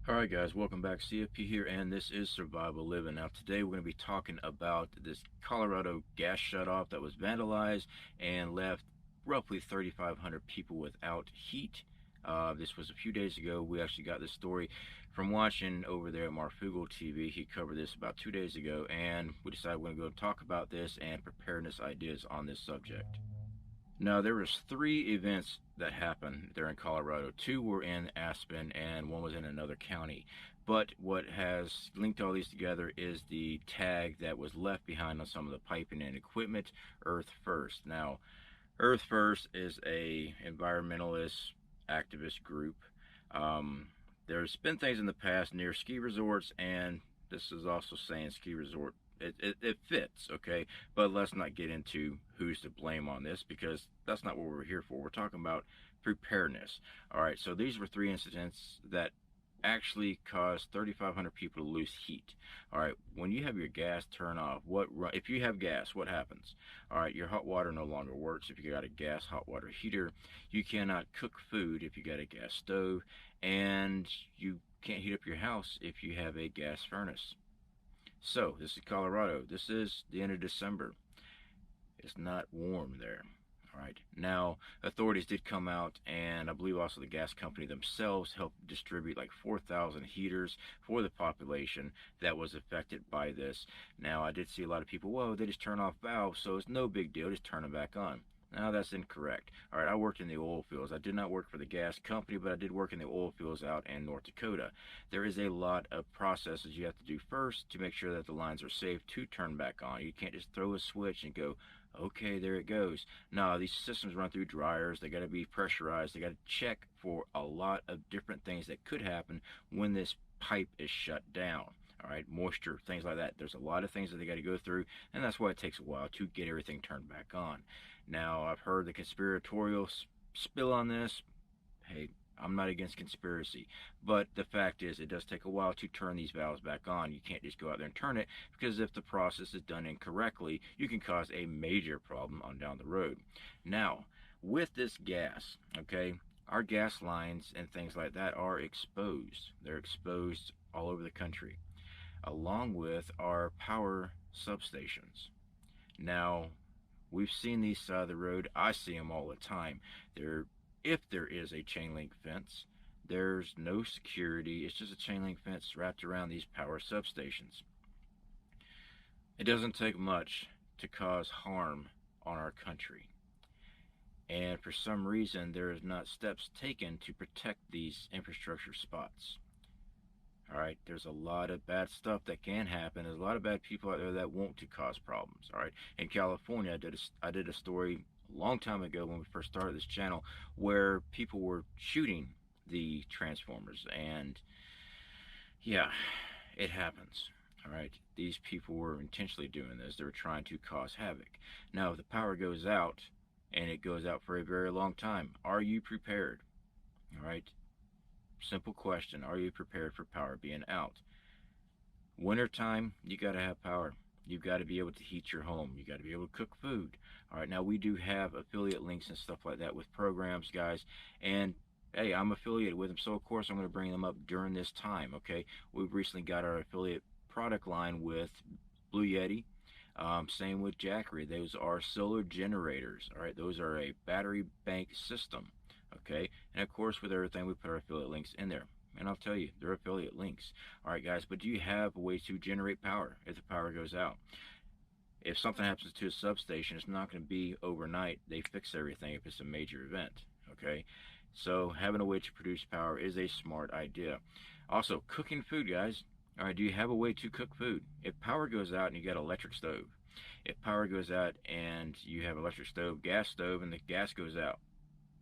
Alright guys, welcome back. CFP here, and this is Survival Living. Now today we're going to be talking about this Colorado gas shutoff that was vandalized and left roughly 3,500 people without heat. This was a few days ago. We actually got this story from watching over there at Marfugel TV. He covered this about 2 days ago, and we decided we're going to go talk about this and preparedness ideas on this subject. Now, there was three events that happened there in Colorado. Two were in Aspen and one was in another county. But what has linked all these together is the tag that was left behind on some of the piping and equipment, Earth First. Now, Earth First is a environmentalist activist group. There's been things in the past near ski resorts, and this is also saying ski resort. It fits, okay? But let's not get into who's to blame on this, because that's not what we're here for. We're talking about preparedness. All right, so these were three incidents that actually caused 3,500 people to lose heat. All right, when you have your gas turn off, if you have gas, what happens? All right, your hot water no longer works if you got a gas hot water heater. You cannot cook food if you got a gas stove, and you can't heat up your house if you have a gas furnace. So, this is Colorado. This is the end of December. It's not warm there. All right. Now, authorities did come out, and I believe also the gas company themselves helped distribute like 4,000 heaters for the population that was affected by this. Now, I did see a lot of people, whoa, they just turn off valves, so it's no big deal, just turn them back on. Now, that's incorrect. All right, I worked in the oil fields. I did not work for the gas company, but I did work in the oil fields out in North Dakota. There is a lot of processes you have to do first to make sure that the lines are safe to turn back on. You can't just throw a switch and go, okay, there it goes. No, these systems run through dryers. They got to be pressurized. They got to check for a lot of different things that could happen when this pipe is shut down. All right, moisture, things like that. There's a lot of things that they got to go through, and that's why it takes a while to get everything turned back on. Now, I've heard the conspiratorial spill on this. Hey, I'm not against conspiracy, but the fact is it does take a while to turn these valves back on. You can't just go out there and turn it, because if the process is done incorrectly, you can cause a major problem on down the road. Now, with this gas, okay, our gas lines and things like that are exposed. They're exposed all over the country, along with our power substations. Now, we've seen these side of the road. I see them all the time. If there is a chain link fence, there's no security. It's just a chain link fence wrapped around these power substations. It doesn't take much to cause harm on our country. And for some reason, there is not steps taken to protect these infrastructure spots. All right, there's a lot of bad stuff that can happen. There's a lot of bad people out there that want to cause problems. All right, in California, I did a story a long time ago when we first started this channel where people were shooting the transformers, and yeah, it happens. All right, these people were intentionally doing this. They were trying to cause havoc. Now, if the power goes out, and it goes out for a very long time, are you prepared? All right, simple question. Are you prepared for power being out? Wintertime, you got to have power. You've got to be able to heat your home. You got to be able to cook food. All right, now we do have affiliate links and stuff like that with programs, guys. And hey, I'm affiliated with them, so of course I'm going to bring them up during this time, okay? We've recently got our affiliate product line with Blue Yeti. Same with Jackery. Those are solar generators. All right, those are a battery bank system. Okay, and of course with everything we put our affiliate links in there, and I'll tell you they're affiliate links. All right, guys, but do you have a way to generate power if the power goes out? If something happens to a substation, it's not going to be overnight. They fix everything if it's a major event. Okay, so having a way to produce power is a smart idea. Also, cooking food, guys. All right, do you have a way to cook food? If power goes out and you got an electric stove, if power goes out and you have electric stove, gas stove, and the gas goes out,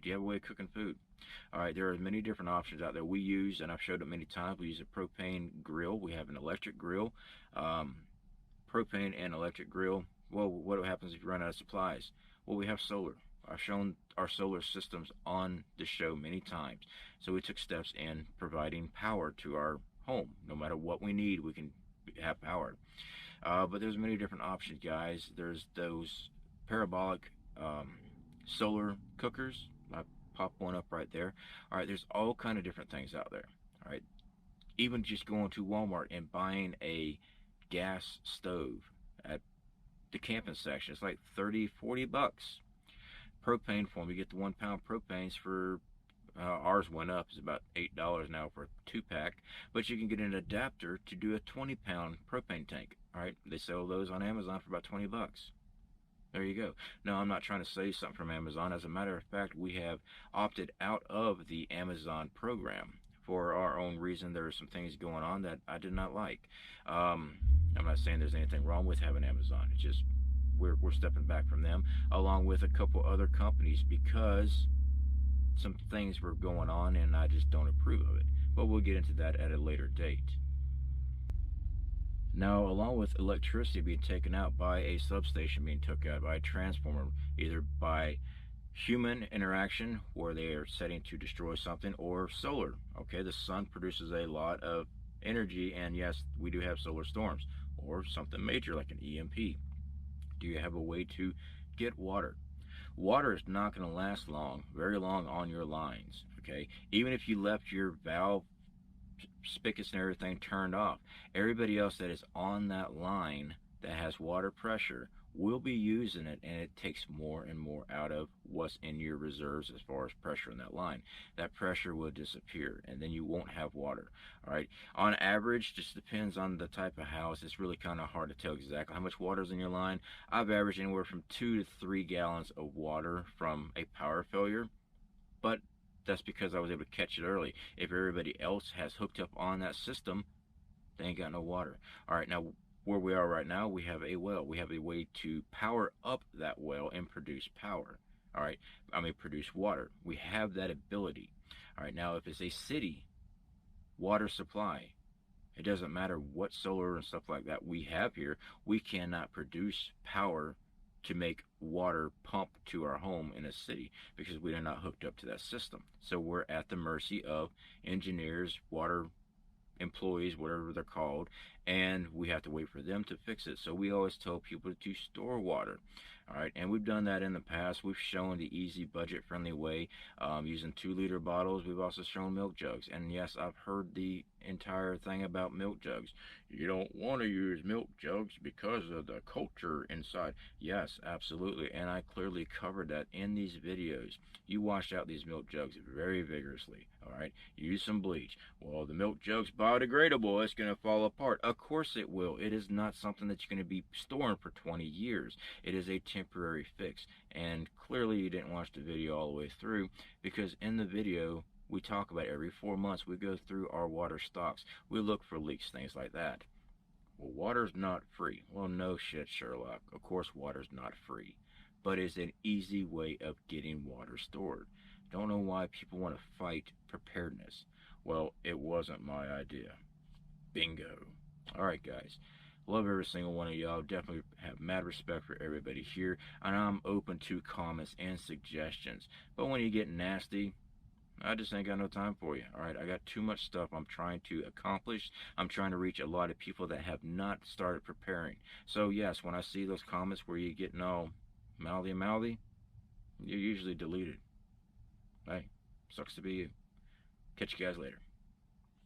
do you have a way of cooking food? All right, there are many different options out there we use, and I've showed it many times. We use a propane grill. We have an electric grill. Propane and electric grill. Well, what happens if you run out of supplies? Well, we have solar. I've shown our solar systems on the show many times. So we took steps in providing power to our home. No matter what we need, we can have power. But there's many different options, guys. There's those parabolic solar cookers. I pop one up right there. All right, there's all kind of different things out there. All right, Even just going to Walmart and buying a gas stove at the camping section, it's like 30, 40 bucks. Propane form, you get the 1 pound propanes for ours went up. It's about $8 now for a 2-pack, but you can get an adapter to do a 20-pound propane tank. All right, they sell those on Amazon for about 20 bucks. There you go. No, I'm not trying to say something from Amazon. As a matter of fact, we have opted out of the Amazon program for our own reason. There are some things going on that I did not like. I'm not saying there's anything wrong with having Amazon. It's just we're stepping back from them, along with a couple other companies, because some things were going on and I just don't approve of it. But we'll get into that at a later date. Now, along with electricity being taken out by a substation, being took out by a transformer, either by human interaction where they are setting to destroy something, or solar. Okay, the sun produces a lot of energy, and yes, we do have solar storms, or something major like an EMP. Do you have a way to get water? Water is not going to last very long on your lines. Okay, even if you left your valve spigots and everything turned off, everybody else that is on that line that has water pressure will be using it, and it takes more and more out of what's in your reserves as far as pressure in that line. That pressure will disappear, and then you won't have water. All right, on average, just depends on the type of house. It's really kind of hard to tell exactly how much water is in your line. I've averaged anywhere from 2 to 3 gallons of water from a power failure, but that's because I was able to catch it early. If everybody else has hooked up on that system, they ain't got no water. All right, now where we are right now, we have a well. We have a way to power up that well and produce power. All right, produce water. We have that ability. All right, now if it's a city water supply, it doesn't matter what solar and stuff like that we have here, we cannot produce power to make water pump to our home in a city because we are not hooked up to that system. So we're at the mercy of engineers, water employees, whatever they're called, and we have to wait for them to fix it. So we always tell people to store water. All right, and we've done that in the past. We've shown the easy, budget-friendly way using 2-liter bottles. We've also shown milk jugs. And yes, I've heard the entire thing about milk jugs. You don't want to use milk jugs because of the culture inside. Yes, absolutely, and I clearly covered that in these videos. You wash out these milk jugs very vigorously. All right, use some bleach. Well, the milk jug's biodegradable. It's going to fall apart. Of course it will. It is not something that you're going to be storing for 20 years. It is a temporary fix. And clearly you didn't watch the video all the way through, because in the video we talk about every 4 months we go through our water stocks. We look for leaks, things like that. Well, water's not free. Well, no shit, Sherlock. Of course water's not free. But it's an easy way of getting water stored. Don't know why people want to fight preparedness. Well, it wasn't my idea. Bingo. Alright, guys. Love every single one of y'all. Definitely have mad respect for everybody here. And I'm open to comments and suggestions. But when you get nasty, I just ain't got no time for you. Alright, I got too much stuff I'm trying to accomplish. I'm trying to reach a lot of people that have not started preparing. So yes, when I see those comments where you're getting all mouthy, you're usually deleted. Hey, sucks to be you. Catch you guys later.